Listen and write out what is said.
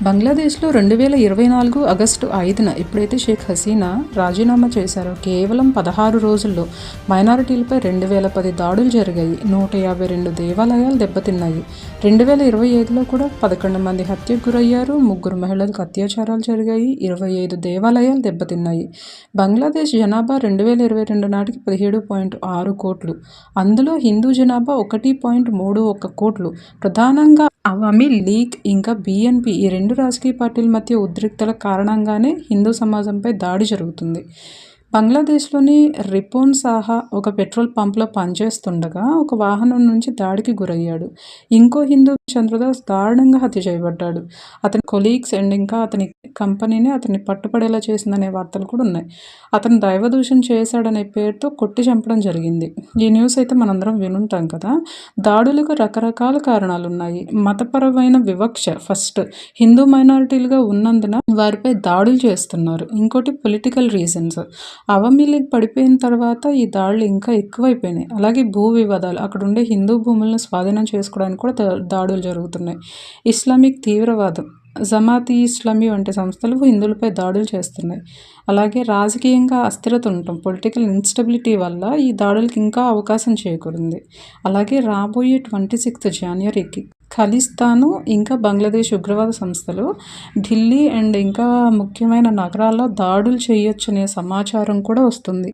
బంగ్లాదేశ్లో 2024 ఆగస్టు 5న ఎప్పుడైతే షేక్ హసీనా రాజీనామా చేశారో కేవలం 16 రోజుల్లో మైనారిటీలపై 2010 దాడులు జరిగాయి. 152 దేవాలయాలు దెబ్బతిన్నాయి. 2025లో కూడా 11 మంది హత్యకు గురయ్యారు. 3 మహిళలకు అత్యాచారాలు జరిగాయి. 25 దేవాలయాలు దెబ్బతిన్నాయి. బంగ్లాదేశ్ జనాభా 2022 నాటికి 17.6 కోట్లు. అందులో హిందూ జనాభా 1.31 కోట్లు. ప్రధానంగా అవామీ లీగ్ ఇంకా బీఎన్పీ ఈ రెండు రాజకీయ పార్టీల మధ్య ఉద్రిక్తల కారణంగానే హిందూ సమాజంపై దాడి జరుగుతుంది. బంగ్లాదేశ్లోని రిపోన్ సాహా ఒక పెట్రోల్ పంప్లో పనిచేస్తుండగా ఒక వాహనం నుంచి దాడికి గురయ్యాడు. ఇంకో హిందూ చంద్రదాస్ దారుణంగా హత్య చేయబడ్డాడు. అతని కొలీగ్స్ అండ్ ఇంకా అతని కంపెనీని అతన్ని పట్టుపడేలా చేసిందనే వార్తలు కూడా ఉన్నాయి. అతను దైవదూషణ చేశాడనే పేరుతో కొట్టి చంపడం జరిగింది. ఈ న్యూస్ అయితే మనందరం వినుంటాం కదా. దాడులకు రకరకాల కారణాలు ఉన్నాయి. మతపరమైన వివక్ష ఫస్ట్, హిందూ మైనారిటీలుగా ఉన్నందున వారిపై దాడులు చేస్తున్నారు. ఇంకోటి పొలిటికల్ రీజన్స్. అవామీ లీగ్ పడిపోయిన తర్వాత ఈ దాడులు ఇంకా ఎక్కువైపోయినాయి. అలాగే భూ వివాదాలు, అక్కడ ఉండే హిందూ భూములను స్వాధీనం చేసుకోవడానికి కూడా దాడులు జరుగుతున్నాయి. ఇస్లామిక్ తీవ్రవాదం, జమాతీ ఇస్లామీ వంటి సంస్థలు హిందువులపై దాడులు చేస్తున్నాయి. అలాగే రాజకీయంగా అస్థిరత ఉండటం, పొలిటికల్ ఇన్స్టెబిలిటీ వల్ల ఈ దాడులకు ఇంకా అవకాశం చేకూరింది. అలాగే రాబోయే 26 జనవరికి ఖలిస్తాను ఇంకా బంగ్లాదేశ్ ఉగ్రవాద సంస్థలు ఢిల్లీ అండ్ ఇంకా ముఖ్యమైన నగరాల్లో దాడులు చేయొచ్చనే సమాచారం కూడా వస్తుంది.